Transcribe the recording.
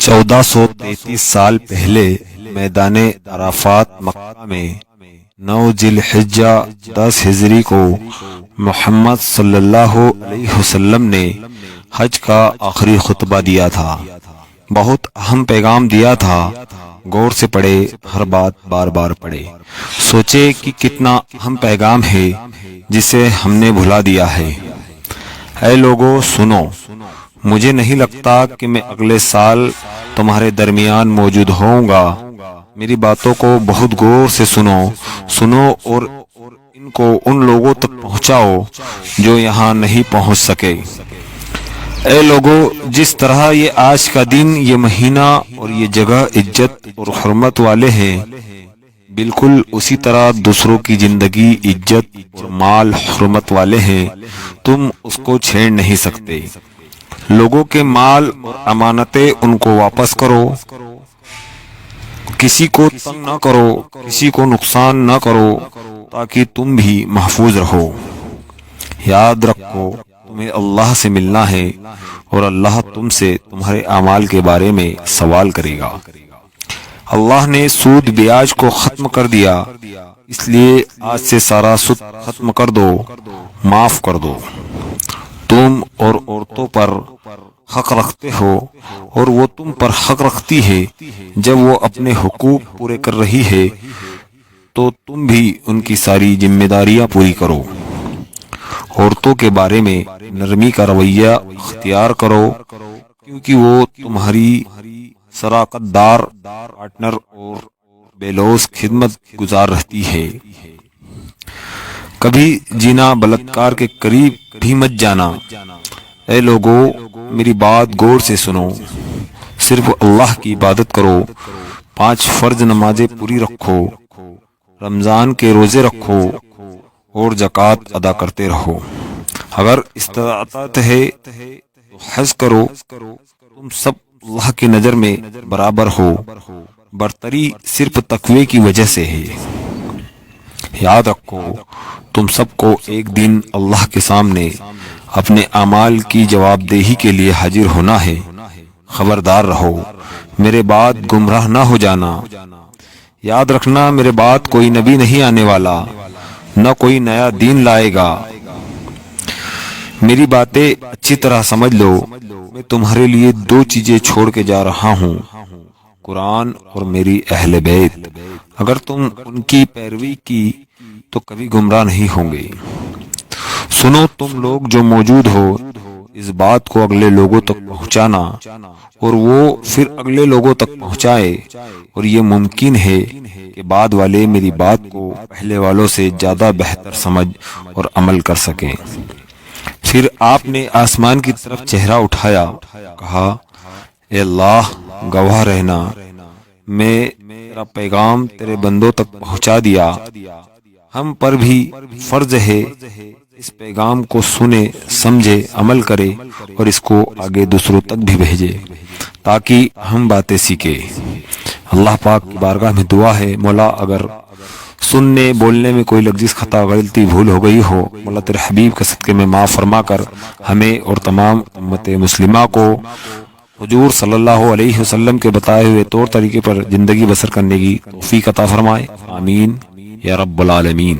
1433 سال پہلے میدان عرفات مکہ میں 9 ذی الحجہ 10 ہجری کو محمد صلی اللہ علیہ وسلم نے حج کا آخری خطبہ دیا تھا۔ بہت اہم پیغام دیا تھا۔ غور سے پڑھے، ہر بات بار بار پڑھے، سوچے کہ کتنا اہم پیغام ہے جسے ہم نے بھلا دیا ہے۔ اے لوگو سنو، مجھے نہیں لگتا کہ میں اگلے سال تمہارے درمیان موجود ہوں گا۔ میری باتوں کو بہت غور سے سنو اور ان کو ان لوگوں تک پہنچاؤ جو یہاں نہیں پہنچ سکے۔ اے لوگو، جس طرح یہ آج کا دن، یہ مہینہ اور یہ جگہ عزت اور حرمت والے ہیں، بالکل اسی طرح دوسروں کی زندگی عزت اور مال حرمت والے ہیں۔ تم اس کو چھیڑ نہیں سکتے۔ لوگوں کے مال اور امانتیں ان کو واپس کرو، کسی کو تنگ نہ کرو، کسی کو نقصان نہ کرو، تاکہ تم بھی محفوظ رہو۔ یاد رکھو، تمہیں اللہ سے ملنا ہے اور اللہ تم سے تمہارے اعمال کے بارے میں سوال کرے گا۔ اللہ نے سود بیاج کو ختم کر دیا، اس لیے آج سے سارا سود ختم کر دو، معاف کر دو۔ تم اور عورتوں پر حق رکھتے ہو اور وہ تم پر حق رکھتی ہے۔ جب وہ اپنے حقوق پورے کر رہی ہے تو تم بھی ان کی ساری ذمہ داریاں پوری کرو۔ عورتوں کے بارے میں نرمی کا رویہ اختیار کرو، کیونکہ وہ تمہاری شراکت دار، پارٹنر اور بے لوث خدمت گزار رہتی ہے۔ کبھی زنا بلاత్కాر کے قریب بھی مت جانا۔ اے لوگو، میری بات غور سے سنو، صرف اللہ کی عبادت کرو، 5 فرض نمازیں پوری رکھو، رمضان کے روزے رکھو اور زکوٰۃ ادا کرتے رہو۔ اگر استطاعت ہے تو حج کرو۔ تم سب اللہ کی نظر میں برابر ہو، برتری صرف تقوی کی وجہ سے ہے۔ یاد رکھو، تم سب کو ایک دن اللہ کے سامنے اپنے اعمال کی جواب دہی کے لیے حاضر ہونا ہے۔ خبردار رہو، میرے بعد گمراہ نہ ہو جانا۔ یاد رکھنا، میرے بعد کوئی نبی نہیں آنے والا، نہ کوئی نیا دین لائے گا۔ میری باتیں اچھی طرح سمجھ لو۔ میں تمہارے لیے 2 چیزیں چھوڑ کے جا رہا ہوں، قرآن اور میری اہل بیت۔ اگر تم ان کی پیروی کی تو کبھی گمراہ نہیں ہوں گے۔ سنو تم لوگ جو موجود ہو، اس بات کو اگلے لوگوں تک پہنچانا اور وہ پھر اگلے لوگوں تک پہنچائے، اور یہ ممکن ہے کہ بعد والے میری بات کو پہلے والوں سے زیادہ بہتر سمجھ اور عمل کر سکیں۔ پھر آپ نے آسمان کی طرف چہرہ اٹھایا، کہا، اے اللہ، گواہ رہنا، میں تیرا پیغام تیرے بندوں تک پہنچا دیا۔ ہم پر بھی فرض ہے اس پیغام کو سنے، سمجھے، عمل کرے اور اس کو آگے دوسروں تک بھی بھیجے تاکہ ہم باتیں سیکھیں۔ اللہ پاک کی بارگاہ میں دعا ہے، مولا اگر سننے بولنے میں کوئی لغزش، خطا، غلطی، بھول ہو گئی ہو، مولا تیرے حبیب کے صدقے میں معاف فرما کر ہمیں اور تمام امت مسلمہ کو حضور صلی اللہ علیہ وسلم کے بتائے ہوئے طور طریقے پر زندگی بسر کرنے کی توفیق عطا فرمائے۔ آمین یا رب العالمین۔